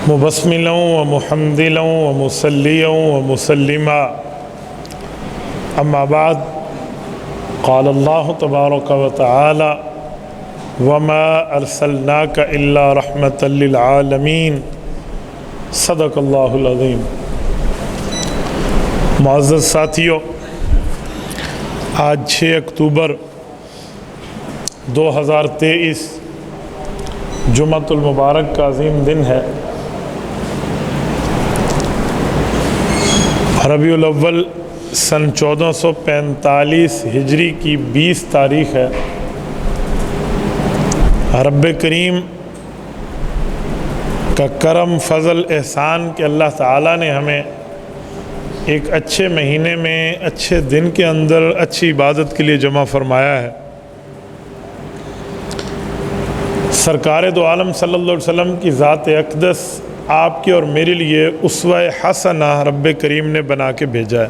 مبسملا ومحمدلا ومصليا ومسلما اما بعد قال الله تبارك وتعالى وما ارسلناك الا رحمة للعالمين صدق اللہ العظیم۔ معزز ساتھیو، آج 6 اکتوبر 2023 جمعۃ المبارک کا عظیم دن ہے۔ ربیع الاول سن 1445 ہجری کی 20 تاریخ ہے۔ رب کریم کا کرم فضل احسان کہ اللہ تعالیٰ نے ہمیں ایک اچھے مہینے میں اچھے دن کے اندر اچھی عبادت کے لیے جمع فرمایا ہے۔ سرکار دو عالم صلی اللہ علیہ وسلم کی ذات اقدس آپ کے اور میرے لیے اسوہ حسنہ رب کریم نے بنا کے بھیجا ہے۔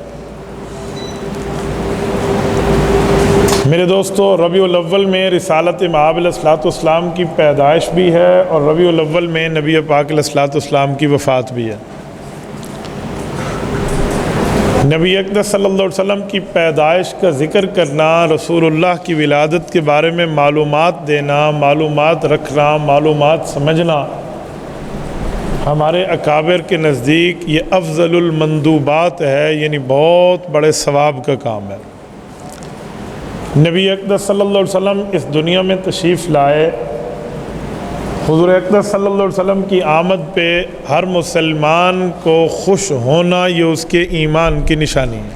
میرے دوستو، ربیع الاول میں رسالت مآب علیہ السلام کی پیدائش بھی ہے اور ربیع الاول میں نبی پاک علیہ السلام کی وفات بھی ہے۔ نبی اقدس صلی اللہ علیہ وسلم کی پیدائش کا ذکر کرنا، رسول اللہ کی ولادت کے بارے میں معلومات دینا، معلومات رکھنا، معلومات سمجھنا، ہمارے اکابر کے نزدیک یہ افضل المندوبات ہے، یعنی بہت بڑے ثواب کا کام ہے۔ نبی اقدس صلی اللہ علیہ وسلم اس دنیا میں تشریف لائے۔ حضور اقدس صلی اللہ علیہ وسلم کی آمد پہ ہر مسلمان کو خوش ہونا یہ اس کے ایمان کی نشانی ہے۔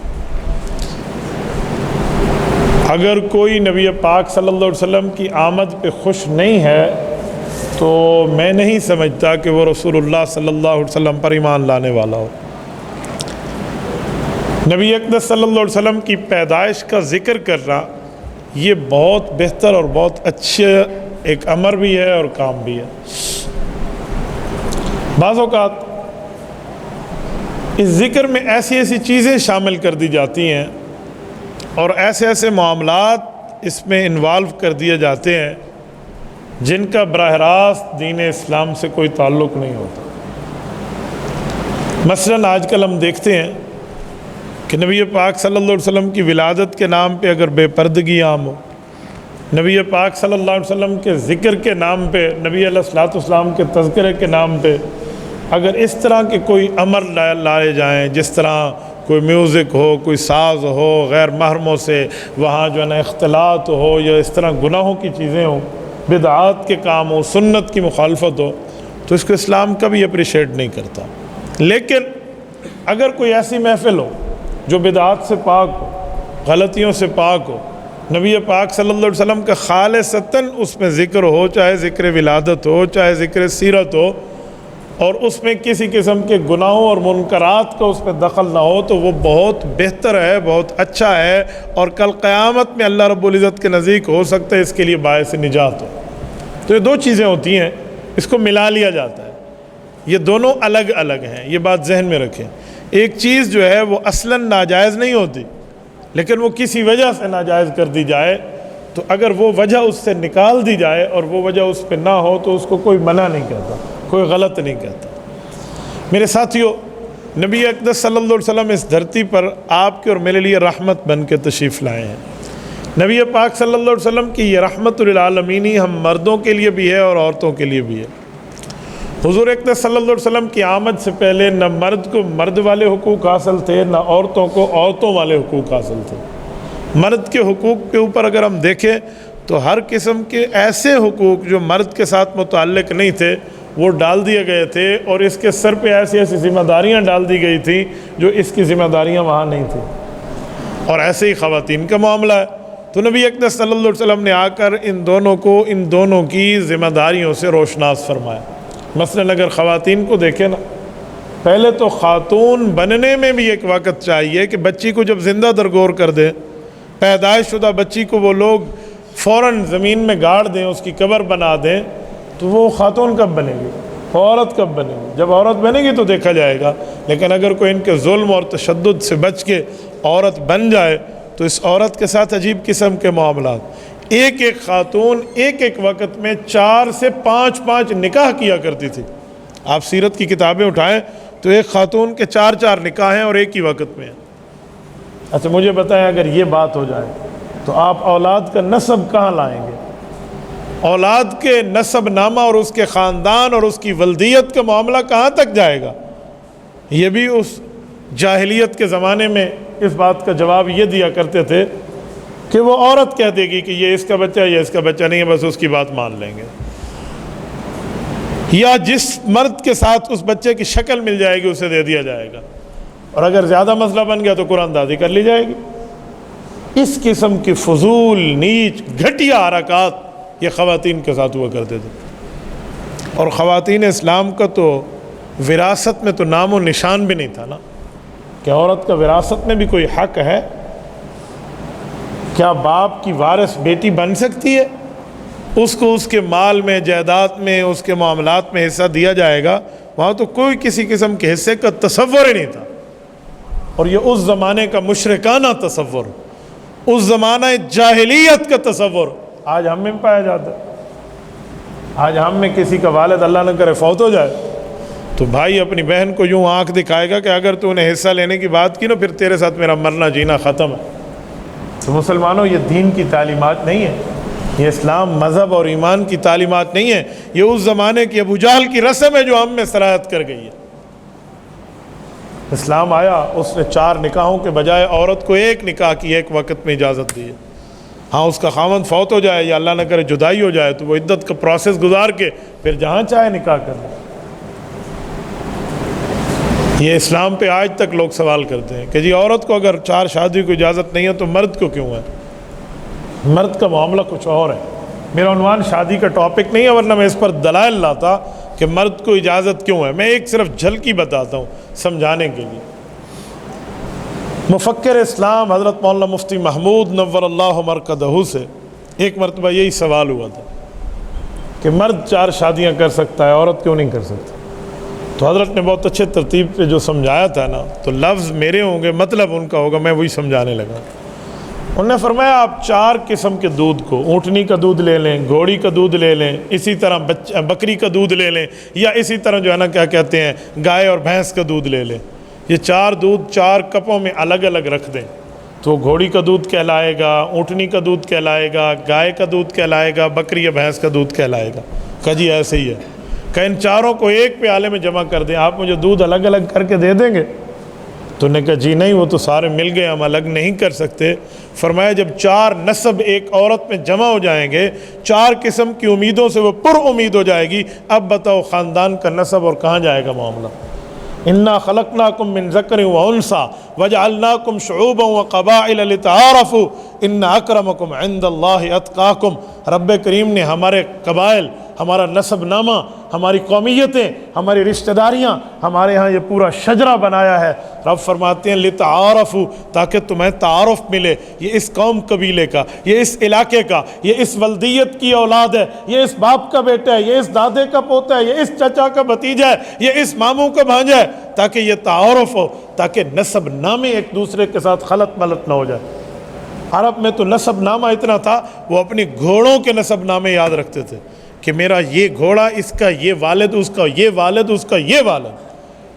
اگر کوئی نبی پاک صلی اللہ علیہ وسلم کی آمد پہ خوش نہیں ہے تو میں نہیں سمجھتا کہ وہ رسول اللہ صلی اللہ علیہ وسلم پر ایمان لانے والا ہو۔ نبی اقدس صلی اللہ علیہ وسلم کی پیدائش کا ذکر کرنا یہ بہت بہتر اور بہت اچھے ایک امر بھی ہے اور کام بھی ہے۔ بعض اوقات اس ذکر میں ایسی ایسی چیزیں شامل کر دی جاتی ہیں اور ایسے ایسے معاملات اس میں انوالو کر دیے جاتے ہیں جن کا براہ راست دین اسلام سے کوئی تعلق نہیں ہوتا۔ مثلاً آج کل ہم دیکھتے ہیں کہ نبی پاک صلی اللہ علیہ وسلم کی ولادت کے نام پہ اگر بے پردگی عام ہو، نبی پاک صلی اللہ علیہ وسلم کے ذکر کے نام پہ، نبی علیہ السلام کے تذکرے کے نام پہ اگر اس طرح کے کوئی امر لائے جائیں، جس طرح کوئی میوزک ہو، کوئی ساز ہو، غیر محرموں سے وہاں جو ہے نا اختلاط ہو، یا اس طرح گناہوں کی چیزیں ہوں، بدعات کے کام ہو، سنت کی مخالفت ہو، تو اس کو اسلام کبھی اپریشیٹ نہیں کرتا۔ لیکن اگر کوئی ایسی محفل ہو جو بدعات سے پاک ہو، غلطیوں سے پاک ہو، نبی پاک صلی اللہ علیہ وسلم کا خالصتاً اس میں ذکر ہو، چاہے ذکر ولادت ہو، چاہے ذکر سیرت ہو، اور اس میں کسی قسم کے گناہوں اور منکرات کا اس میں دخل نہ ہو، تو وہ بہت بہتر ہے، بہت اچھا ہے، اور کل قیامت میں اللہ رب العزت کے نزدیک ہو سکتا ہے اس کے لیے باعث نجات ہو۔ تو یہ دو چیزیں ہوتی ہیں، اس کو ملا لیا جاتا ہے۔ یہ دونوں الگ الگ ہیں، یہ بات ذہن میں رکھیں۔ ایک چیز جو ہے وہ اصلاً ناجائز نہیں ہوتی، لیکن وہ کسی وجہ سے ناجائز کر دی جائے تو اگر وہ وجہ اس سے نکال دی جائے اور وہ وجہ اس پہ نہ ہو تو اس کو کوئی منع نہیں کہتا، کوئی غلط نہیں کہتا۔ میرے ساتھیو، نبی اقدس صلی اللہ علیہ وسلم اس دھرتی پر آپ کے اور میرے لیے رحمت بن کے تشریف لائے ہیں۔ نبی پاک صلی اللہ علیہ وسلم کی یہ رحمت للعالمین ہم مردوں کے لیے بھی ہے اور عورتوں کے لیے بھی ہے۔ حضور اقدس صلی اللہ علیہ وسلم کی آمد سے پہلے نہ مرد کو مرد والے حقوق حاصل تھے، نہ عورتوں کو عورتوں والے حقوق حاصل تھے۔ مرد کے حقوق کے اوپر اگر ہم دیکھیں تو ہر قسم کے ایسے حقوق جو مرد کے ساتھ متعلق نہیں تھے وہ ڈال دیے گئے تھے، اور اس کے سر پہ ایسی ایسی ذمہ داریاں ڈال دی گئی تھیں جو اس کی ذمہ داریاں وہاں نہیں تھیں۔ اور ایسے ہی خواتین کا معاملہ ہے، تو نبی اقدس صلی اللہ علیہ وسلم نے آ کر ان دونوں کی ذمہ داریوں سے روشناس فرمایا۔ مثلاً اگر خواتین کو دیکھیں نا، پہلے تو خاتون بننے میں بھی ایک وقت چاہیے کہ بچی کو جب زندہ درگور کر دیں، پیدائش شدہ بچی کو وہ لوگ فوراً زمین میں گاڑ دیں، اس کی قبر بنا دیں، تو وہ خاتون کب بنے گی؟ عورت کب بنے گی؟ جب عورت بنے گی تو دیکھا جائے گا۔ لیکن اگر کوئی ان کے ظلم اور تشدد سے بچ کے عورت بن جائے تو اس عورت کے ساتھ عجیب قسم کے معاملات۔ ایک خاتون ایک وقت میں 4 سے 5 نکاح کیا کرتی تھی۔ آپ سیرت کی کتابیں اٹھائیں تو ایک خاتون کے 4 نکاح ہیں اور ایک ہی وقت میں ہیں۔ اچھا مجھے بتائیں اگر یہ بات ہو جائے تو آپ اولاد کا نسب کہاں لائیں گے؟ اولاد کے نسب نامہ اور اس کے خاندان اور اس کی ولدیت کا معاملہ کہاں تک جائے گا؟ یہ بھی اس جاہلیت کے زمانے میں اس بات کا جواب یہ دیا کرتے تھے کہ وہ عورت کہہ دے گی کہ یہ اس کا بچہ ہے، یہ اس کا بچہ نہیں ہے، بس اس کی بات مان لیں گے، یا جس مرد کے ساتھ اس بچے کی شکل مل جائے گی اسے دے دیا جائے گا، اور اگر زیادہ مسئلہ بن گیا تو قرآن دازی کر لی جائے گی۔ اس قسم کی فضول، نیچ، گھٹیا حرکات یہ خواتین کے ساتھ ہوا کرتے تھے۔ اور خواتین اسلام کا تو وراثت میں تو نام و نشان بھی نہیں تھا نا، کہ عورت کا وراثت میں بھی کوئی حق ہے؟ کیا باپ کی وارث بیٹی بن سکتی ہے؟ اس کو اس کے مال میں، جائیداد میں، اس کے معاملات میں حصہ دیا جائے گا، وہاں تو کوئی کسی قسم کے حصے کا تصور ہی نہیں تھا۔ اور یہ اس زمانے کا مشرکانہ تصور، اس زمانہ جاہلیت کا تصور آج ہم میں پایا جاتا ہے۔ آج ہم میں کسی کا والد اللہ نہ کرے فوت ہو جائے تو بھائی اپنی بہن کو یوں آنکھ دکھائے گا کہ اگر تو انہیں حصہ لینے کی بات کی نا پھر تیرے ساتھ میرا مرنا جینا ختم ہے۔ تو مسلمانوں یہ دین کی تعلیمات نہیں ہے، یہ اسلام مذہب اور ایمان کی تعلیمات نہیں ہے، یہ اس زمانے کی ابو جہل کی رسم ہے جو ہم میں سرایت کر گئی ہے۔ اسلام آیا، اس نے 4 نکاحوں کے بجائے عورت کو ایک نکاح کی ایک وقت میں اجازت دی ہے۔ ہاں اس کا خاوند فوت ہو جائے یا اللہ نہ کرے جدائی ہو جائے تو وہ عدت کا پروسیس گزار کے پھر جہاں چاہے نکاح کر لے۔ یہ اسلام پہ آج تک لوگ سوال کرتے ہیں کہ جی عورت کو اگر 4 شادی کو اجازت نہیں ہے تو مرد کو کیوں ہے؟ مرد کا معاملہ کچھ اور ہے۔ میرا عنوان شادی کا ٹاپک نہیں ہے، ورنہ میں اس پر دلائل لاتا کہ مرد کو اجازت کیوں ہے۔ میں ایک صرف جھلکی بتاتا ہوں سمجھانے کے لیے۔ مفکر اسلام حضرت مولانا مفتی محمود نور اللہ مرکزہ سے ایک مرتبہ یہی سوال ہوا تھا کہ مرد 4 شادیاں کر سکتا ہے، عورت کیوں نہیں کر سکتی؟ تو حضرت نے بہت اچھے ترتیب پہ جو سمجھایا تھا نا، تو لفظ میرے ہوں گے، مطلب ان کا ہوگا، میں وہی سمجھانے لگا۔ انہوں نے فرمایا آپ 4 قسم کے دودھ کو، اونٹنی کا دودھ لے لیں، گھوڑی کا دودھ لے لیں، اسی طرح بکری کا دودھ لے لیں، یا اسی طرح جو ہے نا کیا کہتے ہیں گائے اور بھینس کا دودھ لے لیں۔ یہ 4 دودھ 4 کپوں میں الگ الگ رکھ دیں تو گھوڑی کا دودھ کہلائے گا، اونٹنی کا دودھ کہلائے گا، گائے کا دودھ کہلائے گا، بکری یا بھینس کا دودھ کہلائے گا۔ کہا جی ایسے ہی ہے، کہ ان 4 کو ایک پیالے میں جمع کر دیں، آپ مجھے دودھ الگ الگ کر کے دے دیں گے؟ تو نے کہا جی نہیں، وہ تو سارے مل گئے، ہم الگ نہیں کر سکتے۔ فرمایا جب 4 نسب ایک عورت میں جمع ہو جائیں گے، 4 قسم کی امیدوں سے وہ پر امید ہو جائے گی، اب بتاؤ خاندان کا نسب اور کہاں جائے گا معاملہ؟ انا خلقناکم من ذکر و انثی وجعلناکم شعوبا وقبائل لتعارفوا ان اکرمکم عند اللہ اتقاکم۔ رب کریم نے ہمارے قبائل، ہمارا نسب نامہ، ہماری قومیتیں، ہماری رشتہ داریاں، ہمارے ہاں یہ پورا شجرہ بنایا ہے۔ رب فرماتے ہیں لتعارفوا، تاکہ تمہیں تعارف ملے، یہ اس قوم قبیلے کا، یہ اس علاقے کا، یہ اس ولدیت کی اولاد ہے، یہ اس باپ کا بیٹا ہے، یہ اس دادے کا پوتا ہے، یہ اس چچا کا بھتیجا ہے، یہ اس ماموں کا بھانجا ہے، تاکہ یہ تعارف ہو، تاکہ نسب نامے ایک دوسرے کے ساتھ خلط ملط نہ ہو جائے۔ عرب میں تو نسب نامہ اتنا تھا، وہ اپنی گھوڑوں کے نسب نامے یاد رکھتے تھے کہ میرا یہ گھوڑا، اس کا یہ والد، اس کا یہ والد، اس کا یہ والد۔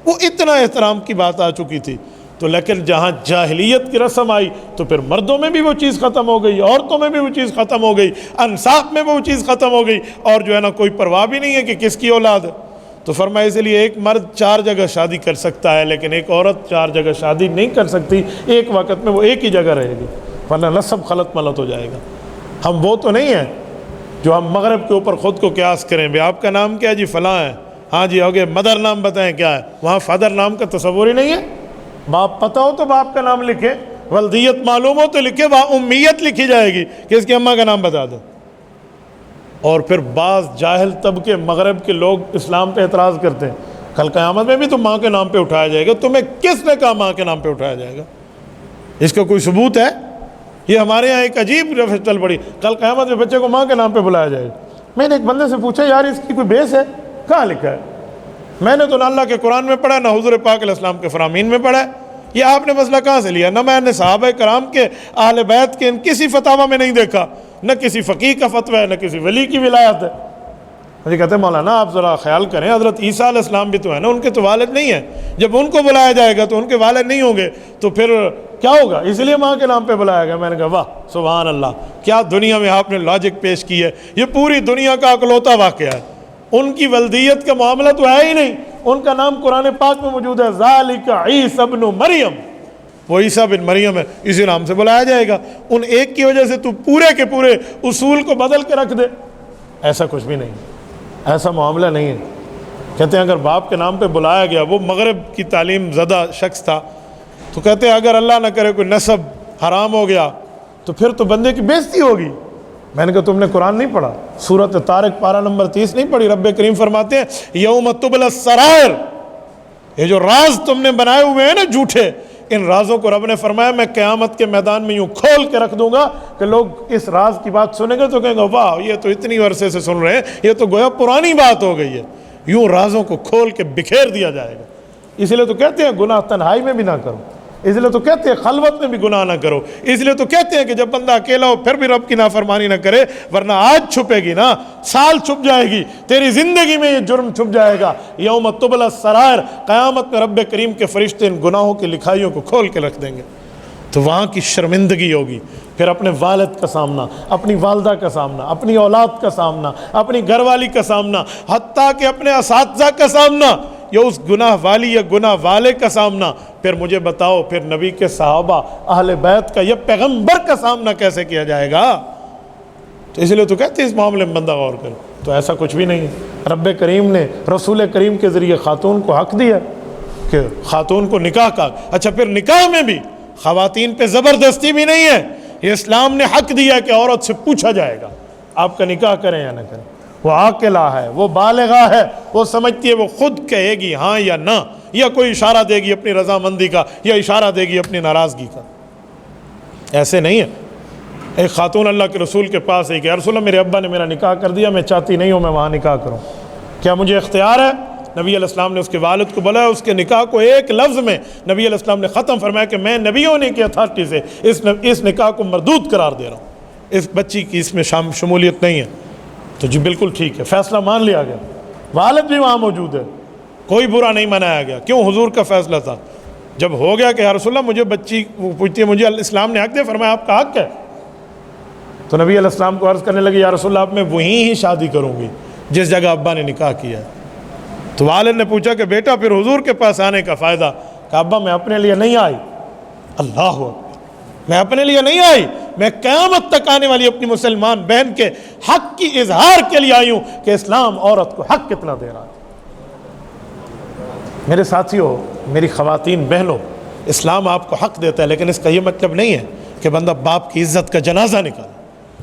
وہ اتنا احترام کی بات آ چکی تھی۔ تو لیکن جہاں جاہلیت کی رسم آئی تو پھر مردوں میں بھی وہ چیز ختم ہو گئی، عورتوں میں بھی وہ چیز ختم ہو گئی، انساب میں وہ چیز ختم ہو گئی، اور جو ہے نا کوئی پرواہ بھی نہیں ہے کہ کس کی اولاد ہے۔ تو فرمایا اس لیے ایک مرد 4 جگہ شادی کر سکتا ہے، لیکن ایک عورت 4 جگہ شادی نہیں کر سکتی، ایک وقت میں وہ ایک ہی جگہ رہے گی، ورنہ نسب خلط ملط ہو جائے گا۔ ہم وہ تو نہیں ہیں جو ہم مغرب کے اوپر خود کو قیاس کریں، بھی آپ کا نام کیا ہے؟ جی فلاں ہے۔ ہاں جی ہوگے، مدر نام بتائیں کیا ہے؟ وہاں فادر نام کا تصور ہی نہیں ہے۔ باپ پتہ ہو تو باپ کا نام لکھے، ولدیت معلوم ہو تو لکھے، وہاں امیت لکھی جائے گی کہ اس کی اماں کا نام بتا دیں۔ اور پھر بعض جاہل طبقے مغرب کے لوگ اسلام پہ اعتراض کرتے ہیں، کل قیامت میں بھی تو ماں کے نام پہ اٹھایا جائے گا۔ تمہیں کس نے کہا ماں کے نام پہ اٹھایا جائے گا؟ اس کا کوئی ثبوت ہے؟ یہ ہمارے ہاں ایک عجیب روش چل پڑی، کل قیامت میں بچے کو ماں کے نام پہ بلایا جائے گا۔ میں نے ایک بندے سے پوچھا یار اس کی کوئی بیس ہے؟ کہاں لکھا ہے؟ میں نے تو نہ اللہ کے قرآن میں پڑھا، نہ حضور پاک علیہ السلام کے فرامین میں پڑھا ہے۔ یہ آپ نے مسئلہ کہاں سے لیا؟ نہ میں نے صحابہ کرام کے، اہل بیت کے کسی فتاوی میں نہیں دیکھا، نہ کسی فقیہ کا فتویٰ ہے، نہ کسی ولی کی ولایت ہے۔ مجھے کہتے ہیں مولانا آپ ذرا خیال کریں، حضرت عیسیٰ علیہ السلام بھی تو ہے نا، ان کے تو والد نہیں ہیں، جب ان کو بلایا جائے گا تو ان کے والد نہیں ہوں گے تو پھر کیا ہوگا؟ اس لیے ماں کے نام پہ بلایا گیا۔ میں نے کہا واہ سبحان اللہ، کیا دنیا میں آپ نے لاجک پیش کی ہے، یہ پوری دنیا کا اکلوتا واقعہ ہے۔ ان کی ولدیت کا معاملہ تو ہے ہی نہیں، ان کا نام قرآن پاک میں موجود ہے، ذالک عیسی ابن مریم، وہ عیسیٰ بن مریم ہے، اسی نام سے بلایا جائے گا۔ ان ایک کی وجہ سے تو پورے کے پورے اصول کو بدل کے رکھ دے، ایسا کچھ بھی نہیں، ایسا معاملہ نہیں ہے۔ کہتے ہیں اگر باپ کے نام پہ بلایا گیا، وہ مغرب کی تعلیم زدہ شخص تھا، تو کہتے ہیں اگر اللہ نہ کرے کوئی نسب حرام ہو گیا تو پھر تو بندے کی بےزتی ہوگی۔ میں نے کہا تم نے قرآن نہیں پڑھا؟ سورۃ طارق پارہ نمبر 30 نہیں پڑھی؟ رب کریم فرماتے ہیں یوم تبلی السرائر، یہ جو راز تم نے بنائے ہوئے ہیں نا جھوٹے، ان رازوں کو رب نے فرمایا میں قیامت کے میدان میں یوں کھول کے رکھ دوں گا کہ لوگ اس راز کی بات سنیں گے تو کہیں گے واہ یہ تو اتنی عرصے سے سن رہے ہیں، یہ تو گویا پرانی بات ہو گئی ہے۔ یوں رازوں کو کھول کے بکھیر دیا جائے گا۔ اس لیے تو کہتے ہیں گناہ تنہائی میں بھی نہ کرو، اس لیے تو کہتے ہیں خلوت میں بھی گناہ نہ کرو، اس لیے تو کہتے ہیں کہ جب بندہ اکیلا ہو پھر بھی رب کی نافرمانی نہ کرے، ورنہ آج چھپے گی نا، سال چھپ جائے گی، تیری زندگی میں یہ جرم چھپ جائے گا۔ یوم تبلی السرائر، قیامت میں رب کریم کے فرشتے ان گناہوں کی لکھائیوں کو کھول کے رکھ دیں گے، تو وہاں کی شرمندگی ہوگی، پھر اپنے والد کا سامنا، اپنی والدہ کا سامنا، اپنی اولاد کا سامنا، اپنی گھر والی کا سامنا، حتیٰ کہ اپنے اساتذہ کا سامنا، یا اس گناہ والی یا گناہ والے کا سامنا، پھر مجھے بتاؤ پھر نبی کے صحابہ اہل بیت کا یا پیغمبر کا سامنا کیسے کیا جائے گا؟ تو اس لیے تو کہتے ہیں اس معاملے میں بندہ غور کرے، تو ایسا کچھ بھی نہیں ہے۔ رب کریم نے رسول کریم کے ذریعے خاتون کو حق دیا کہ خاتون کو نکاح کا، اچھا پھر نکاح میں بھی خواتین پہ زبردستی بھی نہیں ہے، یہ اسلام نے حق دیا کہ عورت سے پوچھا جائے گا آپ کا نکاح کریں یا نہ کریں۔ وہ عاقلہ ہے، وہ بالغہ ہے، وہ سمجھتی ہے، وہ خود کہے گی ہاں یا نہ، یا کوئی اشارہ دے گی اپنی رضامندی کا یا اشارہ دے گی اپنی ناراضگی کا۔ ایسے نہیں ہے۔ ایک خاتون اللہ کے رسول کے پاس ہے کہ یا رسول اللہ میرے ابا نے میرا نکاح کر دیا، میں چاہتی نہیں ہوں میں وہاں نکاح کروں، کیا مجھے اختیار ہے؟ نبی علیہ السلام نے اس کے والد کو بلایا، اس کے نکاح کو ایک لفظ میں نبی علیہ السلام نے ختم فرمایا کہ میں نبی ہونے کی اتھارٹی سے اس نکاح کو مردود قرار دے رہا ہوں، اس بچی کی اس میں شمولیت نہیں ہے۔ تو جی بالکل ٹھیک ہے، فیصلہ مان لیا گیا، والد بھی وہاں موجود ہے، کوئی برا نہیں منایا گیا، کیوں؟ حضور کا فیصلہ تھا۔ جب ہو گیا کہ یا رسول اللہ مجھے بچی پوچھتی ہے مجھے اسلام نے حق دیا، فرمایا آپ کا حق ہے۔ تو نبی علیہ السلام کو عرض کرنے لگے یا رسول اللہ اب میں وہیں ہی شادی کروں گی جس جگہ ابا نے نکاح کیا ہے۔ تو والد نے پوچھا کہ بیٹا پھر حضور کے پاس آنے کا فائدہ؟ کہ ابا میں اپنے لیے نہیں آئی، اللہ اکبر، میں اپنے لیے نہیں آئی، میں قیامت تک آنے والی اپنی مسلمان بہن کے حق کی اظہار کے لیے آئی ہوں کہ اسلام عورت کو حق کتنا دے رہا ہے۔ میرے ساتھیوں، میری خواتین بہنوں، اسلام آپ کو حق دیتا ہے، لیکن اس کا یہ مطلب نہیں ہے کہ بندہ باپ کی عزت کا جنازہ نکالے،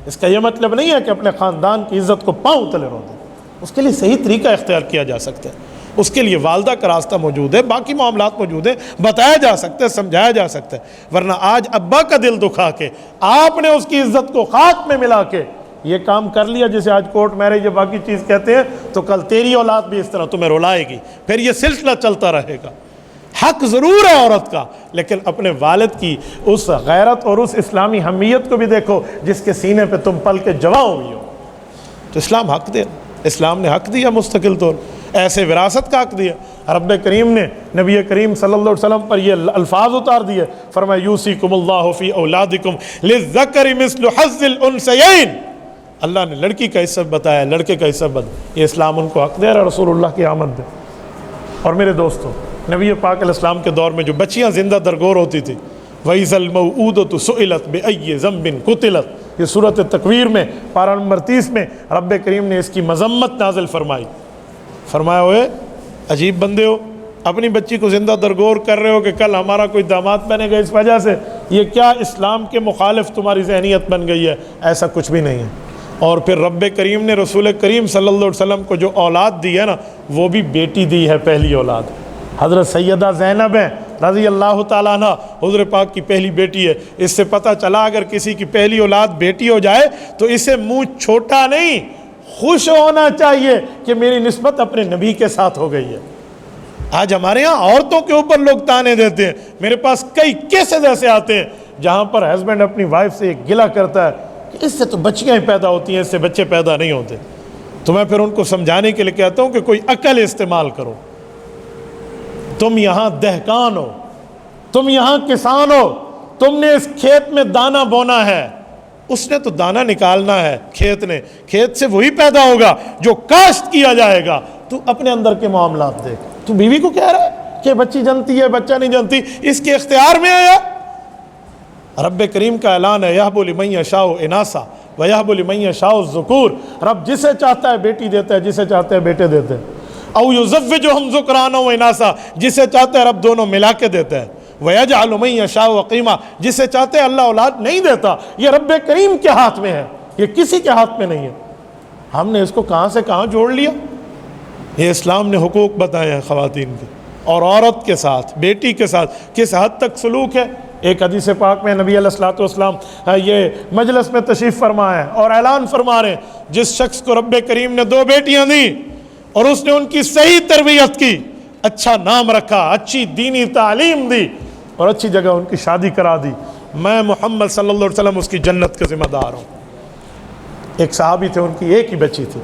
اس کا یہ مطلب نہیں ہے کہ اپنے خاندان کی عزت کو پاؤں تلے رو دے۔ اس کے لیے صحیح طریقہ اختیار کیا جا سکتا ہے، اس کے لیے والدہ کا راستہ موجود ہے، باقی معاملات موجود ہیں، بتایا جا سکتا ہے، سمجھایا جا سکتا ہے۔ ورنہ آج ابا کا دل دکھا کے آپ نے اس کی عزت کو خاک میں ملا کے یہ کام کر لیا، جسے آج کورٹ میرج یا باقی چیز کہتے ہیں، تو کل تیری اولاد بھی اس طرح تمہیں رلائے گی، پھر یہ سلسلہ چلتا رہے گا۔ حق ضرور ہے عورت کا، لیکن اپنے والد کی اس غیرت اور اس اسلامی حمیت کو بھی دیکھو جس کے سینے پہ تم پل کے جواں ہوئی ہو۔ تو اسلام حق دے، اسلام نے حق دیا مستقل طور، ایسے وراثت کا حق دیا۔ رب کریم نے نبی کریم صلی اللہ علیہ وسلم پر یہ الفاظ اتار دیے، فرمایا یوصیکم اللہ فی اولادکم للذکر مثل حظ الانثیین۔ اللہ نے لڑکی کا حصہ بتایا، لڑکے کا حصہ بتایا، یہ اسلام ان کو حق دے رہا، رسول اللہ کی آمد دے۔ اور میرے دوستوں، نبی پاک علیہ السلام کے دور میں جو بچیاں زندہ درگور ہوتی تھی، وَإِذَا الْمَوْءُودَةُ سُئِلَتْ بِأَيِّ ذَنبٍ قُتِلَتْ، یہ سورۃ تکویر میں پارہ نمبر 30 میں رب کریم نے اس کی مذمت نازل فرمائی۔ فرمایا ہوئے عجیب بندے ہو، اپنی بچی کو زندہ درگور کر رہے ہو کہ کل ہمارا کوئی داماد بنے گا اس وجہ سے، یہ کیا اسلام کے مخالف تمہاری ذہنیت بن گئی ہے؟ ایسا کچھ بھی نہیں ہے۔ اور پھر رب کریم نے رسول کریم صلی اللہ علیہ وسلم کو جو اولاد دی ہے نا، وہ بھی بیٹی دی ہے، پہلی اولاد حضرت سیدہ زینب ہیں رضی اللہ تعالیٰ عنہ، حضور پاک کی پہلی بیٹی ہے۔ اس سے پتہ چلا اگر کسی کی پہلی اولاد بیٹی ہو جائے تو اسے منہ چھوٹا نہیں، خوش ہونا چاہیے کہ میری نسبت اپنے نبی کے ساتھ ہو گئی ہے۔ آج ہمارے ہاں عورتوں کے اوپر لوگ تانے دیتے ہیں، میرے پاس کئی کیسز ایسے آتے ہیں جہاں پر ہسبینڈ اپنی وائف سے ایک گلہ کرتا ہے کہ اس سے تو بچیاں ہی پیدا ہوتی ہیں، اس سے بچے پیدا نہیں ہوتے۔ تو میں پھر ان کو سمجھانے کے لیے کہتا ہوں کہ کوئی عقل استعمال کرو. تم یہاں دہقان ہو, تم یہاں کسان ہو, تم نے اس کھیت میں دانہ بونا ہے, اس نے تو دانہ نکالنا ہے, کھیت سے وہی پیدا ہوگا جو کاشت کیا جائے گا. تو اپنے اندر کے معاملات دیکھ. تو بیوی کو کہہ رہا ہے کہ بچی جنتی ہے, بچہ نہیں جنتی, اس کے اختیار میں آیا. رب کریم کا اعلان ہے, یہب لمن یشاء اناثا ویہب لمن یشاء الذکور. رب جسے چاہتا ہے بیٹی دیتا ہے, جسے چاہتا ہے بیٹے دیتے ہیں. او یزوجہم ذکرانا و اناثا, جسے چاہتا ہے رب دونوں ملا کے دیتا ہے. وَيَجْعَلُ مَن يَشَاءُ عَقِيمًا, جسے چاہتے ہیں اللہ اولاد نہیں دیتا. یہ رب کریم کے ہاتھ میں ہے, یہ کسی کے ہاتھ میں نہیں ہے. ہم نے اس کو کہاں سے کہاں جوڑ لیا. یہ اسلام نے حقوق بتائے ہیں خواتین کے, اور عورت کے ساتھ, بیٹی کے ساتھ کس حد تک سلوک ہے. ایک حدیث پاک میں نبی علیہ الصلوۃ والسلام یہ مجلس میں تشریف فرما ہے اور اعلان فرما رہے ہیں, جس شخص کو رب کریم نے 2 بیٹیاں دیں اور اس نے ان کی صحیح تربیت کی, اچھا نام رکھا, اچھی دینی تعلیم دی اور اچھی جگہ ان کی شادی کرا دی, میں محمد صلی اللہ علیہ وسلم اس کی جنت کا ذمہ دار ہوں. ایک صحابی تھے, ان کی ایک ہی بچی تھی,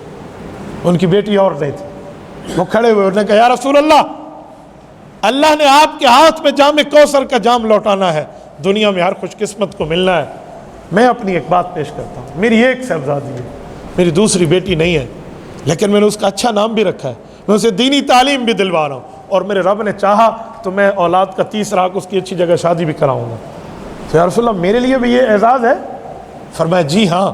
ان کی بیٹی اور نہیں تھی. وہ کھڑے ہوئے, انہوں نے کہا یا رسول اللہ, اللہ نے آپ کے ہاتھ میں جام کوثر کا جام لوٹانا ہے, دنیا میں ہر خوش قسمت کو ملنا ہے. میں اپنی ایک بات پیش کرتا ہوں, میری ایک صاحبزادی ہے, میری دوسری بیٹی نہیں ہے, لیکن میں نے اس کا اچھا نام بھی رکھا ہے, میں اسے دینی تعلیم بھی دلوا رہا ہوں, اور میرے رب نے چاہا تو میں اولاد کا 30 حق اس کی اچھی جگہ شادی بھی کراؤں گا. تو یا رسول اللہ میرے لیے بھی یہ اعزاز ہے. فرمایا جی ہاں,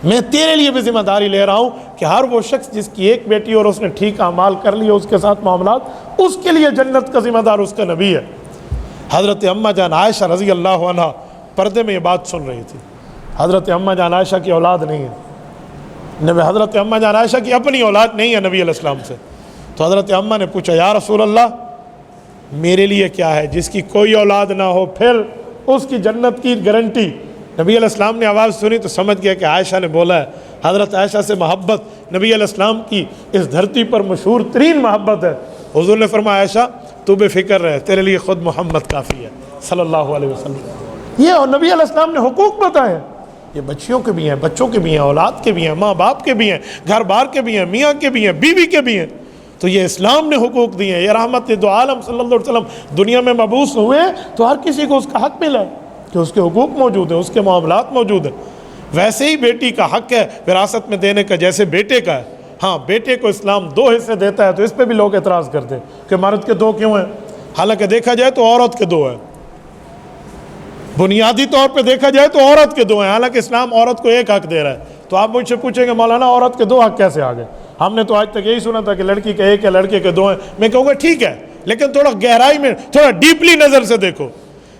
میں تیرے لیے بھی ذمہ داری لے رہا ہوں کہ ہر وہ شخص جس کی ایک بیٹی اور اس نے ٹھیک اعمال کر لیے, اس کے ساتھ معاملات, اس کے لیے جنت کا ذمہ دار اس کا نبی ہے. حضرت اماں جان عائشہ رضی اللہ عنہ پردے میں یہ بات سن رہی تھی. حضرت اماں جان عائشہ کی اولاد نہیں ہے, حضرت اماں جان عائشہ کی اپنی اولاد نہیں ہے نبی علیہ السلام سے. تو حضرت اماں نے پوچھا یا رسول اللہ میرے لیے کیا ہے, جس کی کوئی اولاد نہ ہو پھر اس کی جنت کی گارنٹی. نبی علیہ السلام نے آواز سنی تو سمجھ گیا کہ عائشہ نے بولا ہے. حضرت عائشہ سے محبت نبی علیہ السلام کی اس دھرتی پر مشہور ترین محبت ہے. حضور نے فرمایا عائشہ تو بے فکر رہے, تیرے لیے خود محمد کافی ہے صلی اللہ علیہ وسلم. یہ اور نبی علیہ السلام نے حقوق بتائے ہیں, یہ بچیوں کے بھی ہیں, بچوں کے بھی ہیں, اولاد کے بھی ہیں, ماں باپ کے بھی ہیں, گھر بار کے بھی ہیں, میاں کے بھی ہیں, بیوی کے بھی ہیں. تو یہ اسلام نے حقوق دیے ہیں. یہ رحمت دو عالم صلی اللہ علیہ وسلم دنیا میں مبعوث ہوئے تو ہر کسی کو اس کا حق ملا ہے کہ اس کے حقوق موجود ہیں, اس کے معاملات موجود ہیں. ویسے ہی بیٹی کا حق ہے وراثت میں دینے کا جیسے بیٹے کا ہے. ہاں بیٹے کو اسلام 2 حصے دیتا ہے, تو اس پہ بھی لوگ اعتراض کرتے ہیں کہ مرد کے 2 کیوں ہیں, حالانکہ دیکھا جائے تو عورت کے 2 ہیں. بنیادی طور پہ دیکھا جائے تو عورت کے 2 ہیں, حالانکہ اسلام عورت کو 1 حق دے رہا ہے. تو آپ مجھ سے پوچھیں گے مولانا عورت کے 2 حق کیسے آ گئے؟ ہم نے تو آج تک یہی سنا تھا کہ لڑکی کا 1 ہے, لڑکے کے 2 ہیں. میں کہوں گا ٹھیک ہے, لیکن تھوڑا گہرائی میں, تھوڑا ڈیپلی نظر سے دیکھو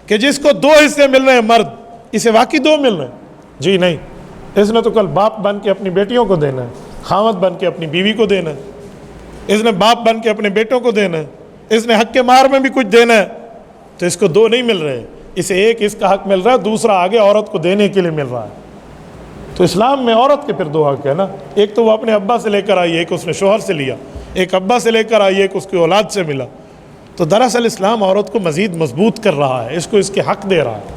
کہ جس کو 2 حصے مل رہے ہیں مرد, اسے واقعی 2 مل رہے ہیں؟ جی نہیں, اس نے تو کل باپ بن کے اپنی بیٹیوں کو دینا ہے, خاوند بن کے اپنی بیوی کو دینا ہے, اس نے باپ بن کے اپنے بیٹوں کو دینا ہے, اس نے حق کے مار میں بھی کچھ دینا ہے. تو اس کو 2 نہیں مل رہے, اسے 1 اس کا حق مل رہا ہے, دوسرا آگے عورت کو دینے کے لیے مل رہا ہے. تو اسلام میں عورت کے پھر 2 حق ہے نا, ایک تو وہ اپنے ابا سے لے کر آئی, ایک اس نے شوہر سے لیا, ایک ابا سے لے کر آئی, ایک اس کی اولاد سے ملا. تو دراصل اسلام عورت کو مزید مضبوط کر رہا ہے, اس کو اس کے حق دے رہا ہے.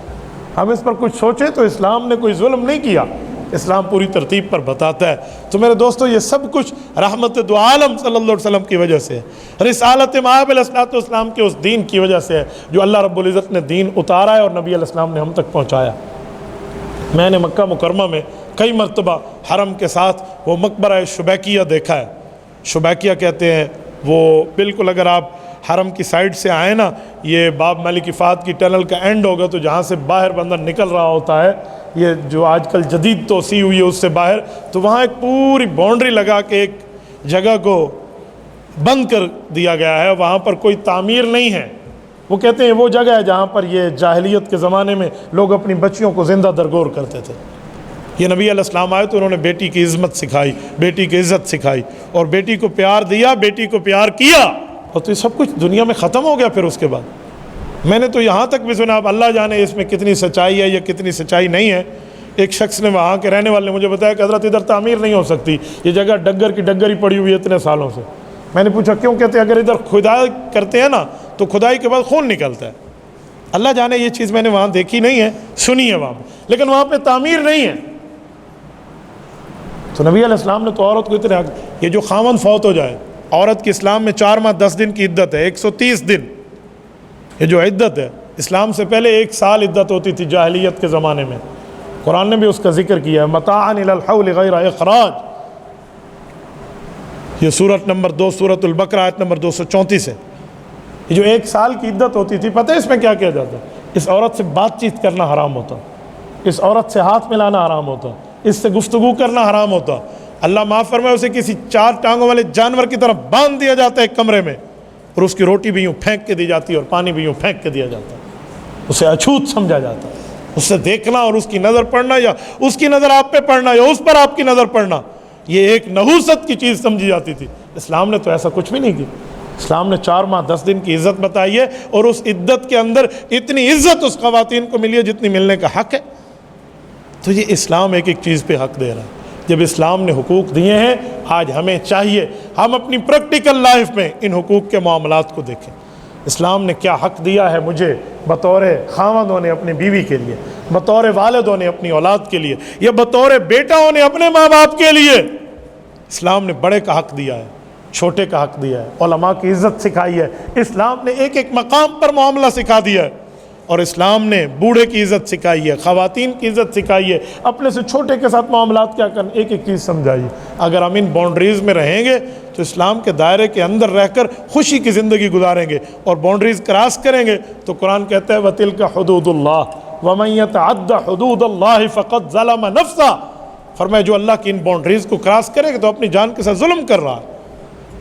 ہم اس پر کچھ سوچیں تو اسلام نے کوئی ظلم نہیں کیا, اسلام پوری ترتیب پر بتاتا ہے. تو میرے دوستو یہ سب کچھ رحمت دو عالم صلی اللہ علیہ وسلم کی وجہ سے ہے, رسالت مآب علیہ الصلوۃ والسلام کے اس دین کی وجہ سے ہے جو اللہ رب العزت نے دین اتارا ہے اور نبی علیہ السلام نے ہم تک پہنچایا. میں نے مکہ مکرمہ میں کئی مرتبہ حرم کے ساتھ وہ مقبرہ شبیکیہ دیکھا ہے. شبیکیہ کہتے ہیں وہ بالکل اگر آپ حرم کی سائڈ سے آئیں نا, یہ باب ملک فہد کی ٹنل کا اینڈ ہوگا, تو جہاں سے باہر بندہ نکل رہا ہوتا ہے, یہ جو آج کل جدید توسیع ہوئی ہے اس سے باہر, تو وہاں ایک پوری باؤنڈری لگا کے ایک جگہ کو بند کر دیا گیا ہے, وہاں پر کوئی تعمیر نہیں ہے. وہ کہتے ہیں وہ جگہ ہے جہاں پر یہ جاہلیت کے زمانے میں لوگ اپنی بچیوں کو زندہ درگور کرتے تھے. یہ نبی علیہ السلام آئے تو انہوں نے بیٹی کی عظمت سکھائی, بیٹی کی عزت سکھائی, اور بیٹی کو پیار دیا, بیٹی کو پیار کیا, اور تو یہ سب کچھ دنیا میں ختم ہو گیا. پھر اس کے بعد میں نے تو یہاں تک بھی سنا, اب اللہ جانے اس میں کتنی سچائی ہے یا کتنی سچائی نہیں ہے. ایک شخص نے وہاں کے رہنے والے نے مجھے بتایا کہ حضرت ادھر تعمیر نہیں ہو سکتی, یہ جگہ ڈگر کی ڈگر ہی پڑی ہوئی ہے اتنے سالوں سے. میں نے پوچھا کیوں؟ کہتے ہیں اگر ادھر کھدائی کرتے ہیں نا تو کھدائی کے بعد خون نکلتا ہے. اللہ جانے یہ چیز میں نے وہاں دیکھی نہیں ہے, سنی ہے وہاں پہ, لیکن وہاں پہ تعمیر نہیں ہے. تو نبی علیہ السلام نے تو عورت کو اتنے حق، یہ جو خاوند فوت ہو جائے، عورت کی اسلام میں 4 ماہ 10 دن کی عدت ہے، 130 دن یہ جو عدت ہے، اسلام سے پہلے 1 سال عدت ہوتی تھی جاہلیت کے زمانے میں، قرآن نے بھی اس کا ذکر کیا ہے، متاعا الی الحول غیر اخراج، یہ سورت نمبر 2 سورۃ البقرہ آیت نمبر 234 ہے۔ یہ جو 1 سال کی عدت ہوتی تھی، پتہ ہے اس میں کیا کیا جاتا ہے؟ اس عورت سے بات چیت کرنا حرام ہوتا، اس عورت سے ہاتھ ملانا حرام ہوتا، اس سے گفتگو کرنا حرام ہوتا، اللہ معاف فرمائے اسے کسی 4 ٹانگوں والے جانور کی طرح باندھ دیا جاتا ہے ایک کمرے میں، اور اس کی روٹی بھی یوں پھینک کے دی جاتی ہے اور پانی بھی یوں پھینک کے دیا جاتا ہے، اسے اچھوت سمجھا جاتا ہے، اس سے دیکھنا اور اس کی نظر پڑنا، یا اس کی نظر آپ پہ پڑنا یا اس پر آپ کی نظر پڑنا، یہ ایک نحوست کی چیز سمجھی جاتی تھی۔ اسلام نے تو ایسا کچھ بھی نہیں کیا، اسلام نے 4 ماہ 10 دن کی عزت بتائی ہے، اور اس عدت کے اندر اتنی عزت اس خواتین کو ملی ہے جتنی ملنے کا حق ہے۔ تو یہ اسلام ایک ایک چیز پہ حق دے رہا ہے۔ جب اسلام نے حقوق دیے ہیں، آج ہمیں چاہیے ہم اپنی پریکٹیکل لائف میں ان حقوق کے معاملات کو دیکھیں۔ اسلام نے کیا حق دیا ہے مجھے بطور خاوند ہونے اپنے بیوی کے لیے، بطور والد ہونے اپنی اولاد کے لیے، یا بطور بیٹا ہونے اپنے ماں باپ کے لیے۔ اسلام نے بڑے کا حق دیا ہے، چھوٹے کا حق دیا ہے، علماء کی عزت سکھائی ہے، اسلام نے ایک ایک مقام پر معاملہ سکھا دیا ہے، اور اسلام نے بوڑھے کی عزت سکھائی ہے، خواتین کی عزت سکھائی ہے، اپنے سے چھوٹے کے ساتھ معاملات کیا کرنا، ایک ایک چیز سمجھائی ہے۔ اگر ہم ان باؤنڈریز میں رہیں گے تو اسلام کے دائرے کے اندر رہ کر خوشی کی زندگی گزاریں گے، اور باؤنڈریز کراس کریں گے تو قرآن کہتا ہے وَتِلْكَ حُدُودُ اللَّهِ وَمَن يَتَعَدَّ حُدُودَ اللَّهِ فَقَدْ ظَلَمَ نَفْسَهُ، فرمایا جو اللہ کی ان باؤنڈریز کو کراس کرے گا تو اپنی جان کے ساتھ ظلم کر رہا ہے۔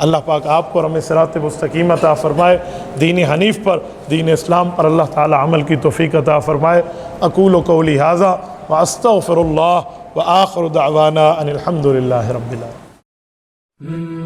اللہ پاک آپ کو اور ہمیں صراط مستقیم عطا فرمائے، دین حنیف پر، دین اسلام پر اللہ تعالی عمل کی توفیق عطا فرمائے۔ اقول قولی ھذا واستغفر اللہ وآخر دعوانا ان الحمد للہ رب العالمین۔